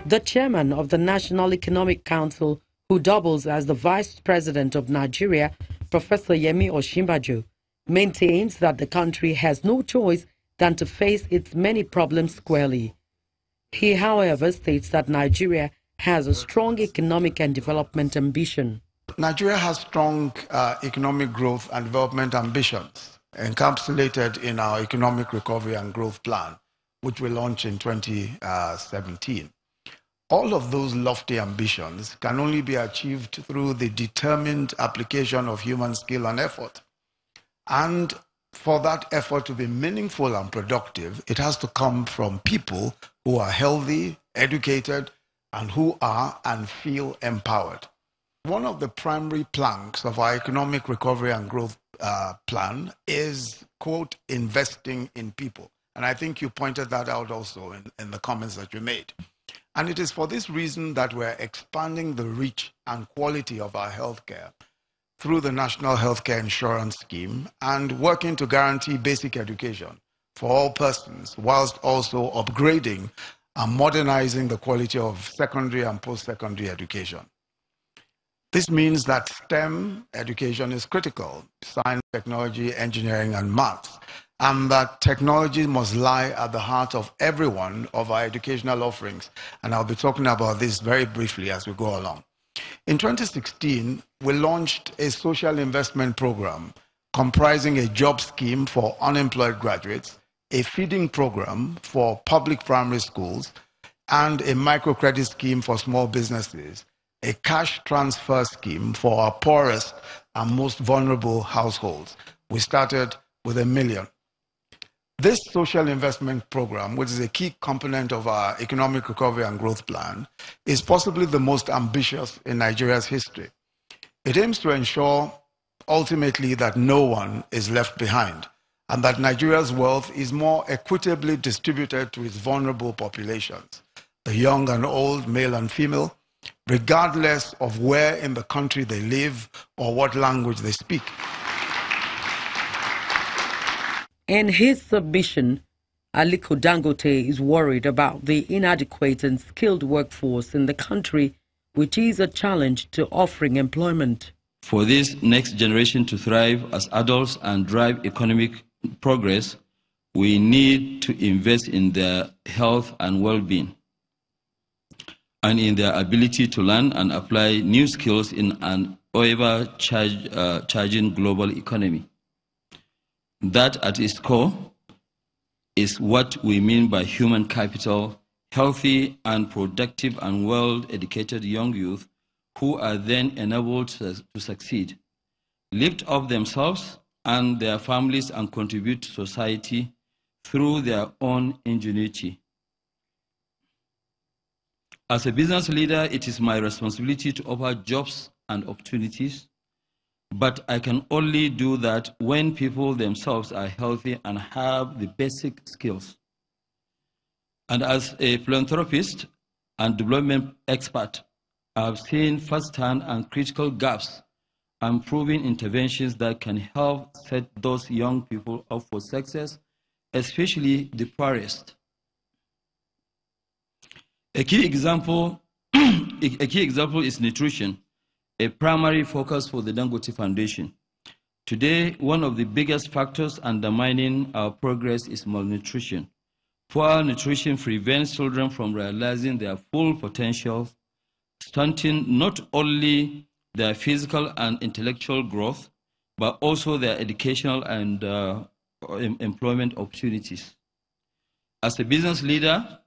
The chairman of the National Economic Council, who doubles as the vice president of Nigeria, Professor Yemi Osinbajo, maintains that the country has no choice than to face its many problems squarely. He, however, states that Nigeria has a strong economic and development ambition. Nigeria has strong economic growth and development ambitions encapsulated in our Economic Recovery and Growth Plan, which we launched in 2017. All of those lofty ambitions can only be achieved through the determined application of human skill and effort. And for that effort to be meaningful and productive, it has to come from people who are healthy, educated, and who are and feel empowered. One of the primary planks of our Economic Recovery and Growth Plan is, quote, investing in people. And I think you pointed that out also in the comments that you made. And it is for this reason that we're expanding the reach and quality of our healthcare through the National Healthcare Insurance Scheme and working to guarantee basic education for all persons, whilst also upgrading and modernizing the quality of secondary and post-secondary education. This means that STEM education is critical, science, technology, engineering, and maths, and that technology must lie at the heart of every one of our educational offerings. And I'll be talking about this very briefly as we go along. In 2016, we launched a social investment program comprising a job scheme for unemployed graduates, a feeding program for public primary schools, and a microcredit scheme for small businesses, a cash transfer scheme for our poorest and most vulnerable households. We started with $1 million. This social investment program, which is a key component of our Economic Recovery and Growth Plan, is possibly the most ambitious in Nigeria's history. It aims to ensure ultimately that no one is left behind and that Nigeria's wealth is more equitably distributed to its vulnerable populations, the young and old, male and female, regardless of where in the country they live or what language they speak. In his submission, Aliko Dangote is worried about the inadequate and skilled workforce in the country, which is a challenge to offering employment. For this next generation to thrive as adults and drive economic progress, we need to invest in their health and well-being and in their ability to learn and apply new skills in an ever-changing global economy. That at its core is what we mean by human capital, healthy and productive and well-educated young youth who are then enabled to succeed, lift up themselves and their families and contribute to society through their own ingenuity. As a business leader, it is my responsibility to offer jobs and opportunities, but I can only do that when people themselves are healthy and have the basic skills. And as a philanthropist and development expert, I have seen firsthand and critical gaps and proven interventions that can help set those young people up for success, especially the poorest. A key example is nutrition, a primary focus for the Dangote Foundation. Today, one of the biggest factors undermining our progress is malnutrition. Poor nutrition prevents children from realizing their full potential, stunting not only their physical and intellectual growth, but also their educational and employment opportunities. As a business leader,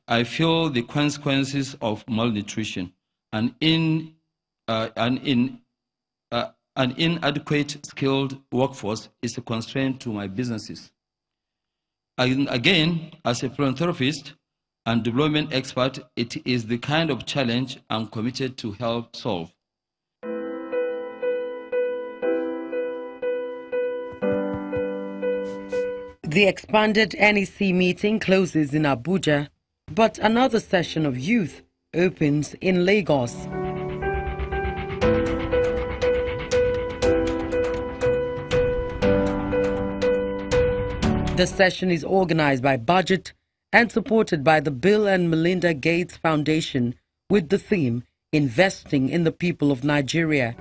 I feel the consequences of malnutrition and an inadequate skilled workforce is a constraint to my businesses. And again, as a philanthropist and development expert, it is the kind of challenge I'm committed to help solve. The expanded NEC meeting closes in Abuja, but another session of youth opens in Lagos. The session is organized by Budget and supported by the Bill and Melinda Gates Foundation with the theme Investing in the People of Nigeria.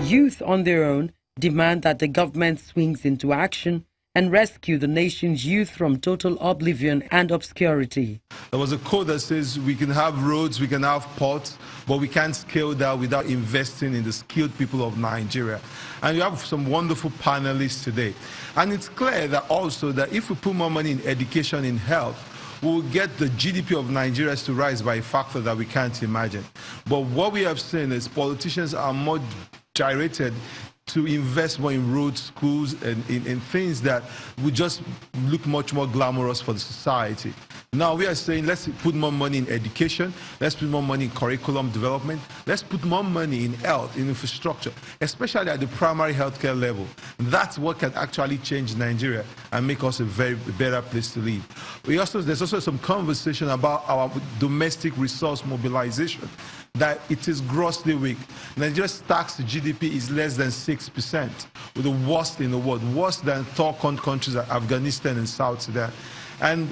Youth on their own demand that the government swings into action and rescue the nation's youth from total oblivion and obscurity. There was a quote that says we can have roads, we can have ports, but we can't scale that without investing in the skilled people of Nigeria. And you have some wonderful panelists today. And it's clear that also that if we put more money in education, in health, we'll get the GDP of Nigeria to rise by a factor that we can't imagine. But what we have seen is politicians are more gyrated to invest more in roads, schools, and in things that would just look much more glamorous for the society. Now we are saying let's put more money in education, let's put more money in curriculum development, let's put more money in health, in infrastructure, especially at the primary healthcare level. That's what can actually change Nigeria and make us a very better place to live. There's also some conversation about our domestic resource mobilization, that it is grossly weak. Nigeria's tax to GDP is less than 6%, with the worst in the world, worse than third countries like Afghanistan and South Sudan. And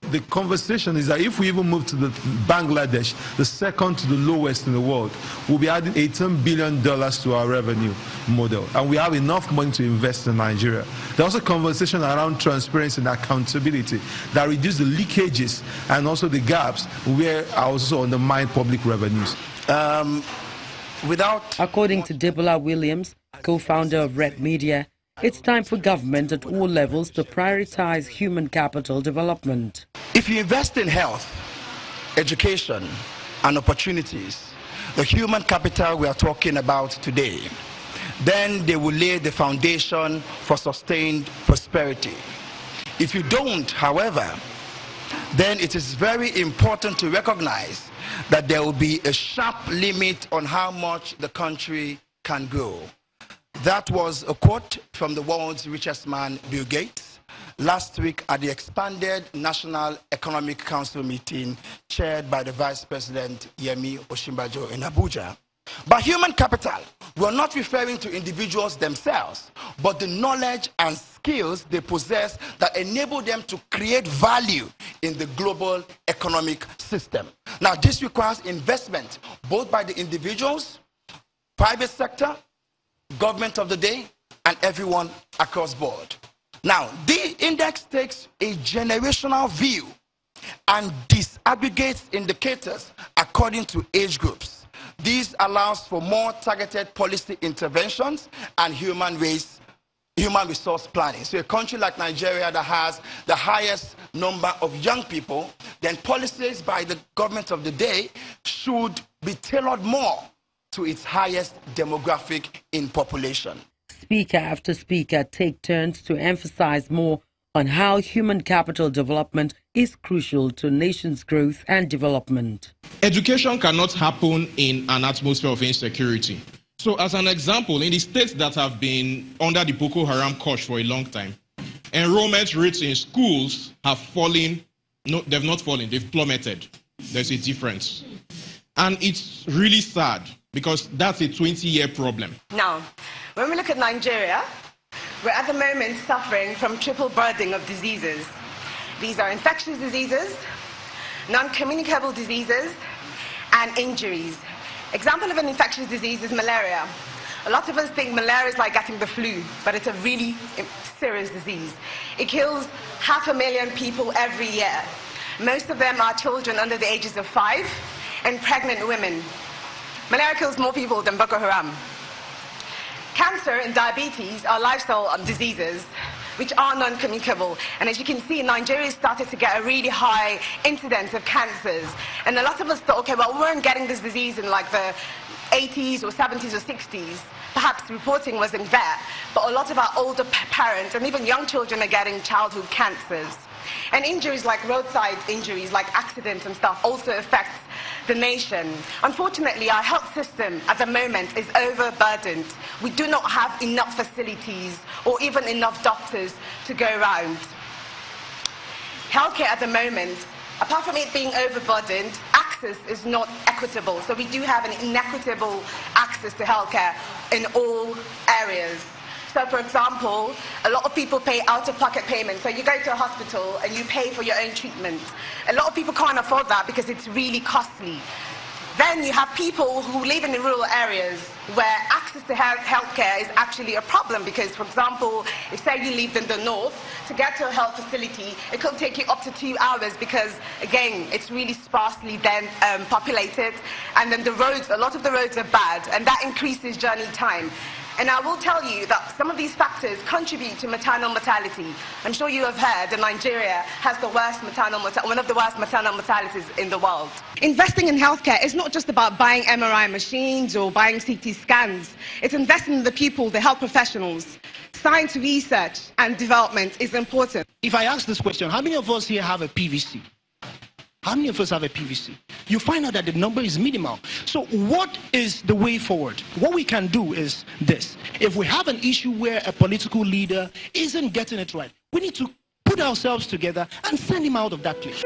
the conversation is that if we even move to the Bangladesh, the second to the lowest in the world, we'll be adding $18 billion to our revenue model. And we have enough money to invest in Nigeria. There's also a conversation around transparency and accountability that reduce the leakages and also the gaps where also undermine public revenues. According to Debola Williams, co-founder of Red Media, it's time for government at all levels to prioritize human capital development. If you invest in health, education, and opportunities, the human capital we are talking about today, then they will lay the foundation for sustained prosperity. If you don't, however, then it is very important to recognize that there will be a sharp limit on how much the country can grow. That was a quote from the world's richest man, Bill Gates, last week at the expanded National Economic Council meeting chaired by the Vice President Yemi Osinbajo in Abuja. By human capital, we're not referring to individuals themselves, but the knowledge and skills they possess that enable them to create value in the global economic system. Now, this requires investment both by the individuals, private sector, government of the day, and everyone across board. Now, the index takes a generational view and disaggregates indicators according to age groups. This allows for more targeted policy interventions and human resource planning. So a country like Nigeria that has the highest number of young people, then policies by the government of the day should be tailored more to its highest demographic in population. Speaker after speaker take turns to emphasize more on how human capital development is crucial to a nation's growth and development. Education cannot happen in an atmosphere of insecurity. So as an example, in the states that have been under the Boko Haram curse for a long time, enrollment rates in schools have fallen. No, they've not fallen, they've plummeted. There's a difference. And it's really sad, because that's a 20-year problem. Now, when we look at Nigeria, we're at the moment suffering from triple burden of diseases. These are infectious diseases, non-communicable diseases, and injuries. Example of an infectious disease is malaria. A lot of us think malaria is like getting the flu, but it's a really serious disease. It kills 500,000 people every year. Most of them are children under the ages of 5 and pregnant women. Malaria kills more people than Boko Haram. Cancer and diabetes are lifestyle diseases which are non-communicable. And as you can see, Nigeria started to get a really high incidence of cancers. And a lot of us thought, okay, well, we weren't getting this disease in like the 80s or 70s or 60s. Perhaps reporting wasn't there. But a lot of our older parents and even young children are getting childhood cancers. And injuries like roadside injuries, like accidents and stuff, also affect the nation. Unfortunately, our health system at the moment is overburdened. We do not have enough facilities or even enough doctors to go around. Healthcare at the moment, apart from it being overburdened, access is not equitable. So we do have an inequitable access to healthcare in all areas. So, for example, a lot of people pay out-of-pocket payments. So you go to a hospital and you pay for your own treatment. A lot of people can't afford that because it's really costly. Then you have people who live in the rural areas where access to healthcare is actually a problem because, for example, if say you live in the north, to get to a health facility, it could take you up to 2 hours because, again, it's really sparsely then populated. And then the roads, a lot of the roads are bad, and that increases journey time. And I will tell you that some of these factors contribute to maternal mortality. I'm sure you have heard that Nigeria has the worst one of the worst maternal mortalities in the world. Investing in healthcare is not just about buying MRI machines or buying CT scans. It's investing in the people, the health professionals. Science research and development is important. If I ask this question, how many of us here have a PVC? How many of us have a PVC? You find out that the number is minimal. So what is the way forward? What we can do is this. If we have an issue where a political leader isn't getting it right, we need to put ourselves together and send him out of that place.